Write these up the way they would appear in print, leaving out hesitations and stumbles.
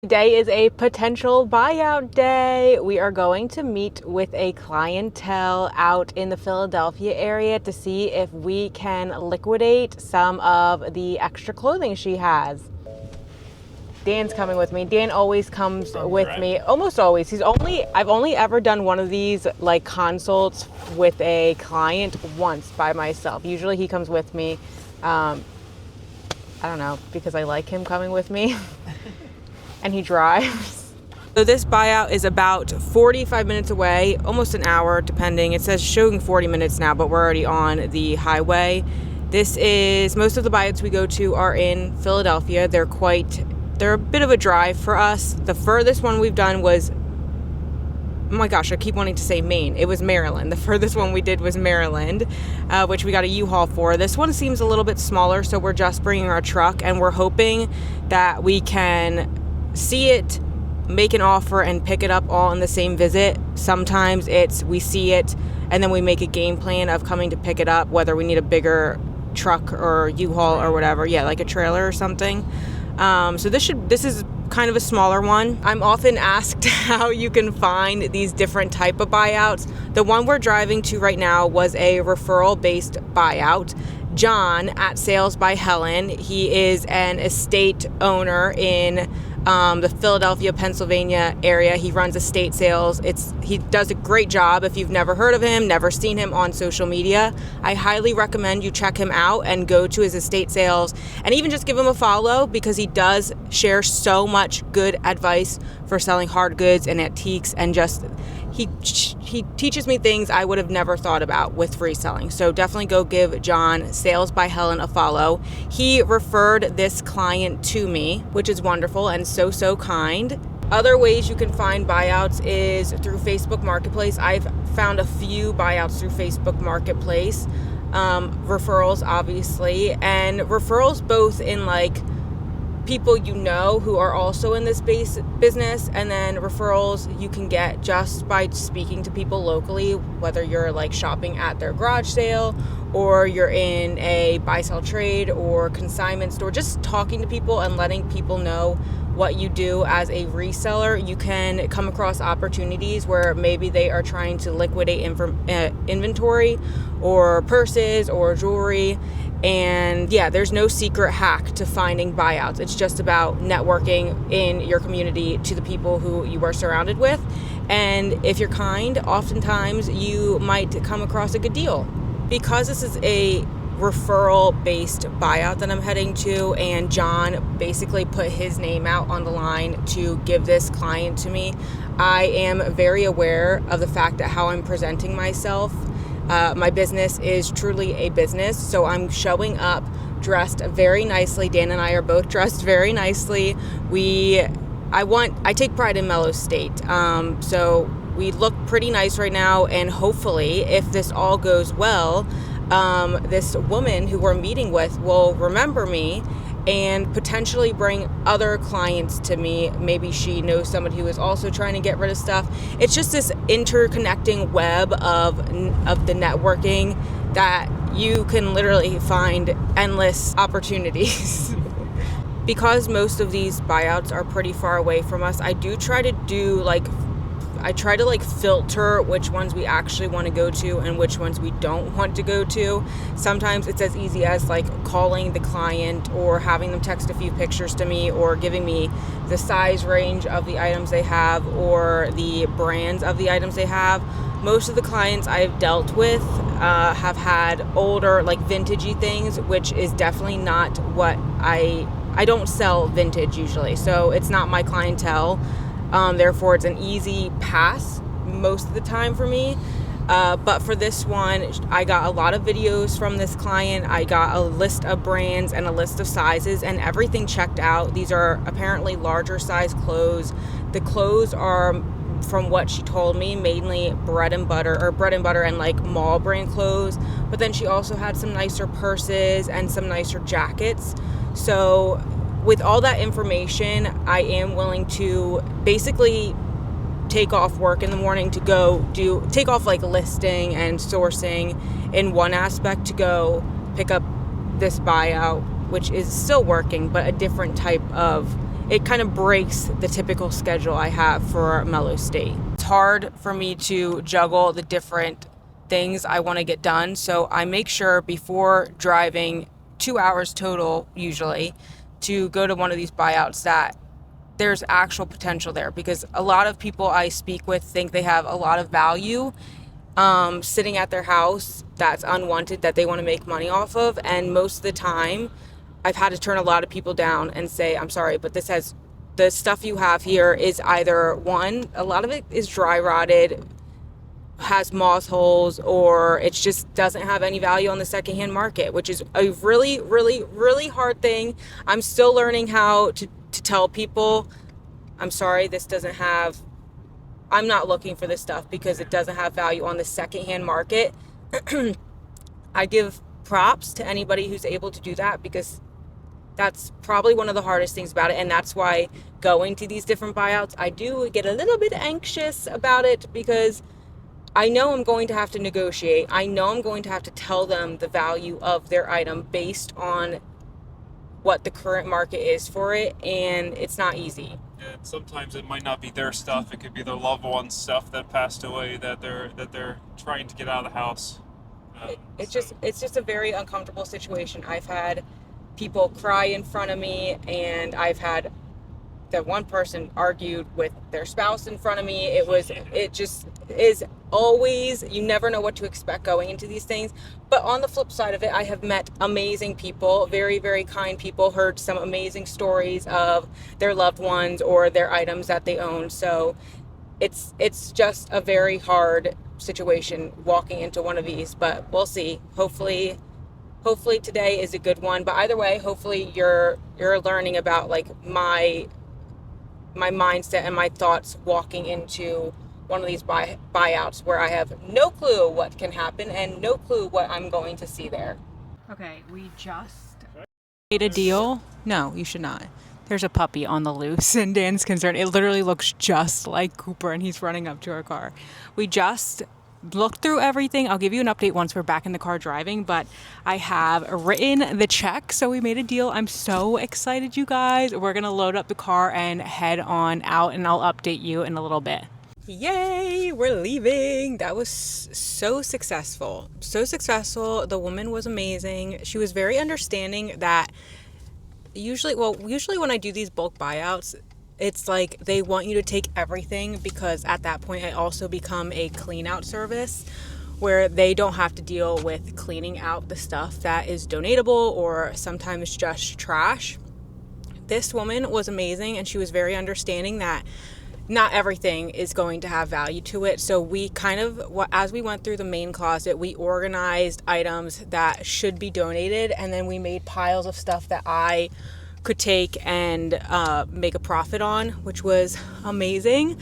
Today is a potential buyout day. We are going to meet with a clientele out in the Philadelphia area to see if we can liquidate some of the extra clothing she has. Dan's coming with me. Dan always comes with me, almost always. I've only ever done one of these like consults with a client once by myself. Usually he comes with me. I don't know, because I like him coming with me. And he drives. So this buyout is about 45 minutes away, almost an hour depending. It says showing 40 minutes now, but we're already on the highway. Most of the buyouts we go to are in Philadelphia. They're a bit of a drive for us. The furthest one we've done was, oh my gosh, I keep wanting to say Maine. It was Maryland. The furthest one we did was Maryland, which we got a U-Haul for. This one seems a little bit smaller, so we're just bringing our truck, and we're hoping that we can see it, make an offer, and pick it up all in the same visit. Sometimes we see it and then we make a game plan of coming to pick it up, whether we need a bigger truck or U-Haul or whatever. Yeah, like a trailer or something. So this is kind of a smaller one. I'm often asked how you can find these different type of buyouts. The one we're driving to right now was a referral-based buyout. John at Sales by Helen, he is an estate owner in the Philadelphia, Pennsylvania area. He runs estate sales. He does a great job. If you've never heard of him, never seen him on social media, I highly recommend you check him out and go to his estate sales and even just give him a follow, because he does share so much good advice for selling hard goods and antiques, and just he teaches me things I would have never thought about with reselling. So definitely go give John, Sales by Helen, a follow. He referred this client to me, which is wonderful and so kind. Other ways you can find buyouts is through Facebook Marketplace. I've found a few buyouts through Facebook Marketplace. Referrals, obviously, and referrals both in like people you know who are also in this business, and then referrals you can get just by speaking to people locally, whether you're like shopping at their garage sale or you're in a buy-sell trade or consignment store. Just talking to people and letting people know what you do as a reseller. You can come across opportunities where maybe they are trying to liquidate inventory or purses or jewelry. And yeah, there's no secret hack to finding buyouts. It's just about networking in your community to the people who you are surrounded with. And if you're kind, oftentimes you might come across a good deal. Because this is a referral-based buyout that I'm heading to, and John basically put his name out on the line to give this client to me, I am very aware of the fact that how I'm presenting myself. My business is truly a business, so I'm showing up dressed very nicely. Dan and I are both dressed very nicely. I take pride in Mellowstate, so we look pretty nice right now, and hopefully, if this all goes well, this woman who we're meeting with will remember me and potentially bring other clients to me. Maybe she knows somebody who is also trying to get rid of stuff. It's just this interconnecting web of the networking that you can literally find endless opportunities. Because most of these buyouts are pretty far away from us, I try to filter which ones we actually want to go to and which ones we don't want to go to. Sometimes it's as easy as like calling the client or having them text a few pictures to me or giving me the size range of the items they have or the brands of the items they have. Most of the clients I've dealt with have had older, like vintagey things, which is definitely not what I don't sell vintage usually, so it's not my clientele. Therefore, it's an easy pass most of the time for me. But for this one, I got a lot of videos from this client. I got a list of brands and a list of sizes, and everything checked out. These are apparently larger size clothes. The clothes are, from what she told me, mainly bread and butter and like mall brand clothes. But then she also had some nicer purses and some nicer jackets. So with all that information, I am willing to basically take off work in the morning to go take off like listing and sourcing in one aspect to go pick up this buyout, which is still working, but a different type of it kind of breaks the typical schedule I have for Mellowstate. It's hard for me to juggle the different things I want to get done, so I make sure before driving 2 hours total usually to go to one of these buyouts that there's actual potential there, because a lot of people I speak with think they have a lot of value sitting at their house that's unwanted that they want to make money off of, and most of the time I've had to turn a lot of people down and say, I'm sorry, but the stuff you have here is either one, a lot of it is dry rotted, has moss holes, or it just doesn't have any value on the secondhand market, which is a really, really, really hard thing. I'm still learning how to tell people, I'm sorry, I'm not looking for this stuff because it doesn't have value on the secondhand market. I give props to anybody who's able to do that, because that's probably one of the hardest things about it. And that's why going to these different buyouts, I do get a little bit anxious about it, because I know I'm going to have to negotiate. I know I'm going to have to tell them the value of their item based on what the current market is for it, and it's not easy. And sometimes it might not be their stuff. It could be their loved one's stuff that passed away that they're trying to get out of the house. It's just a very uncomfortable situation. I've had people cry in front of me, and I've had that one person argued with their spouse in front of me. It just is always, you never know what to expect going into these things. But on the flip side of it, I have met amazing people, very, very kind people, heard some amazing stories of their loved ones or their items that they own. So it's just a very hard situation walking into one of these, but we'll see. Hopefully today is a good one. But either way, hopefully you're learning about like my mindset and my thoughts walking into one of these buyouts where I have no clue what can happen and no clue what I'm going to see there. Okay, we just made a deal. No, you should not. There's a puppy on the loose, and Dan's concerned. It literally looks just like Cooper, and he's running up to our car. We just looked through everything. I'll give you an update once we're back in the car driving, but I have written the check, so we made a deal. I'm so excited, you guys. We're gonna load up the car and head on out, and I'll update you in a little bit. Yay, we're leaving. That was so successful. The woman was amazing. She was very understanding that usually when I do these bulk buyouts, it's like they want you to take everything, because at that point I also become a clean out service where they don't have to deal with cleaning out the stuff that is donatable or sometimes just trash. This woman was amazing, and she was very understanding that not everything is going to have value to it. So we kind of, as we went through the main closet, we organized items that should be donated, and then we made piles of stuff that I could take and make a profit on, which was amazing.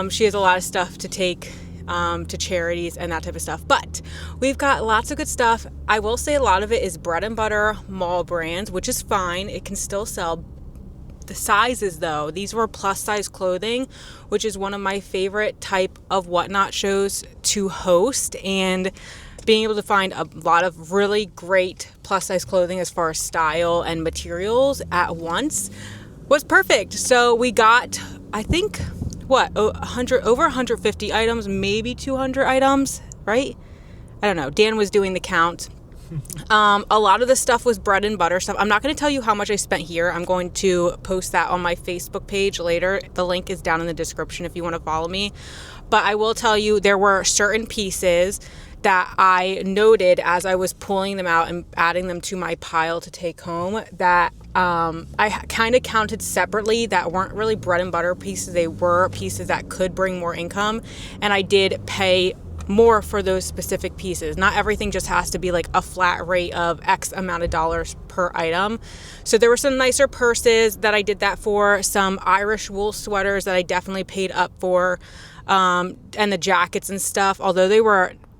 She has a lot of stuff to take to charities and that type of stuff, but we've got lots of good stuff. I will say a lot of it is bread and butter mall brands, which is fine. It can still sell. The sizes though, these were plus size clothing, which is one of my favorite type of whatnot shows to host, and being able to find a lot of really great plus size clothing as far as style and materials at once was perfect. So we got, I think, over 150 items, maybe 200 items, right? I don't know. Dan was doing the count. A lot of the stuff was bread and butter stuff. I'm not going to tell you how much I spent here. I'm going to post that on my Facebook page later. The link is down in the description if you want to follow me. But I will tell you, there were certain pieces that I noted as I was pulling them out and adding them to my pile to take home that I kind of counted separately that weren't really bread and butter pieces. They were pieces that could bring more income, and I did pay more for those specific pieces. Not everything just has to be like a flat rate of X amount of dollars per item. So there were some nicer purses that I did that for, some Irish wool sweaters that I definitely paid up for, and the jackets and stuff,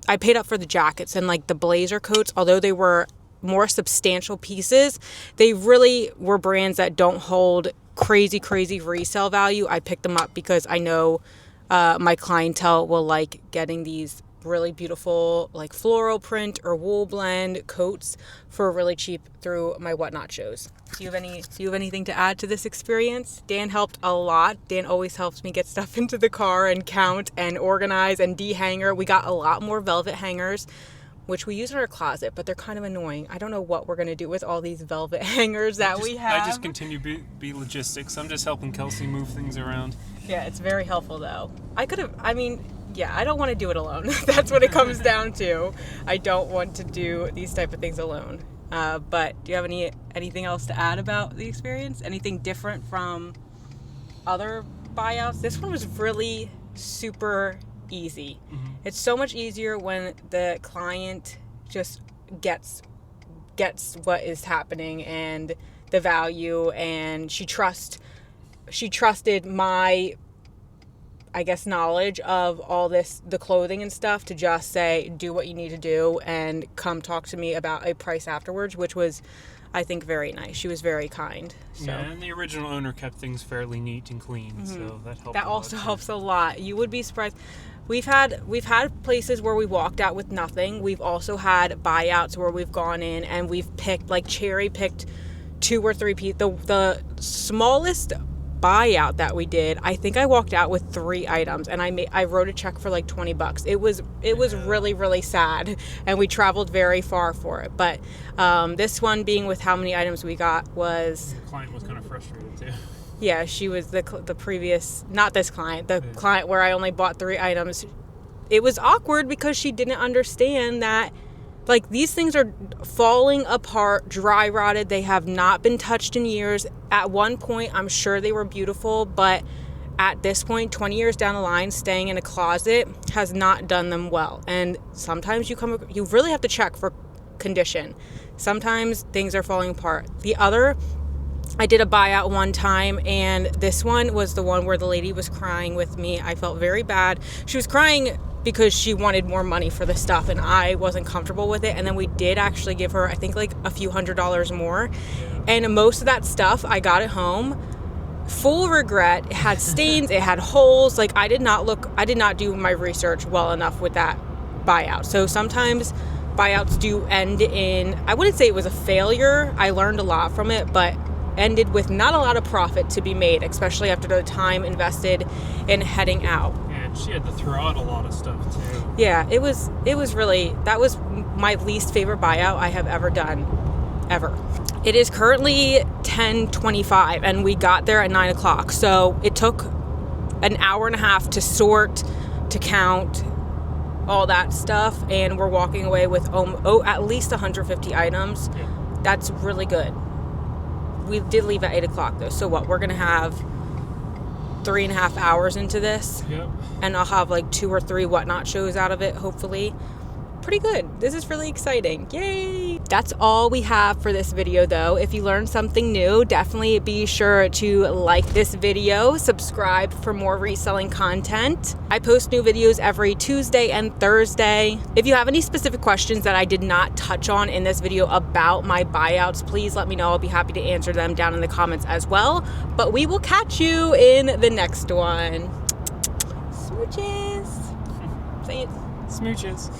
I paid up for the jackets and like the blazer coats, although they were more substantial pieces. They really were brands that don't hold crazy resale value. I picked them up because I know my clientele will like getting these really beautiful like floral print or wool blend coats for really cheap through my Whatnot shows. Do you have anything to add to this experience? Dan helped a lot. Dan always helps me get stuff into the car and count and organize and dehanger. We got a lot more velvet hangers, which we use in our closet, but they're kind of annoying. I don't know what we're going to do with all these velvet hangers that we have. I just continue be logistics. I'm just helping Kelsey move things around. Yeah, it's very helpful though. I don't want to do it alone. That's what it comes down to. I don't want to do these type of things alone. But do you have anything else to add about the experience? Anything different from other buyouts? This one was really super easy. Mm-hmm. It's so much easier when the client just gets what is happening and the value, and she trusted my, I guess, knowledge of all this, the clothing and stuff, to just say, do what you need to do and come talk to me about a price afterwards, which was, I think, very nice. She was very kind. So. Yeah, and the original owner kept things fairly neat and clean, mm-hmm. So that helped. That also helps a lot. You would be surprised. We've had places where we walked out with nothing. We've also had buyouts where we've gone in and we've cherry picked 2 or 3 pieces. The smallest buyout that we did, I think I walked out with 3 items, and I wrote a check for like $20. It was really, really sad, and we traveled very far for it. But this one, being with how many items we got, was, the client was kind of frustrated too. Yeah, she was the previous, not this client, the client where I only bought 3 items. It was awkward because she didn't understand that, like, these things are falling apart, dry rotted. They have not been touched in years. At one point, I'm sure they were beautiful, but at this point, 20 years down the line, staying in a closet has not done them well. And sometimes you really have to check for condition. Sometimes things are falling apart. I did a buyout one time, and this one was the one where the lady was crying with me. I felt very bad. She was crying because she wanted more money for the stuff, and I wasn't comfortable with it. And then we did actually give her, I think, like a few $100s more. And most of that stuff, I got it home full regret. It had stains, it had holes. Like, I did not do my research well enough with that buyout. So sometimes buyouts do end in, I wouldn't say it was a failure. I learned a lot from it, but ended with not a lot of profit to be made, especially after the time invested in heading out. Yeah, she had to throw out a lot of stuff too. Yeah, it was really, that was my least favorite buyout I have ever done, ever. It is currently 10:25 and we got there at 9 o'clock. So it took an hour and a half to sort, to count, all that stuff. And we're walking away with at least 150 items. Yeah. That's really good. We did leave at 8 o'clock though. So what, we're going to have 3.5 hours into this. Yep. And I'll have like 2 or 3 Whatnot shows out of it, hopefully. Pretty good. This is really exciting. Yay! That's all we have for this video though. If you learned something new, definitely be sure to like this video, subscribe for more reselling content. I post new videos every Tuesday and Thursday. If you have any specific questions that I did not touch on in this video about my buyouts, please let me know. I'll be happy to answer them down in the comments as well. But we will catch you in the next one. Smooches. Say it. Smooches.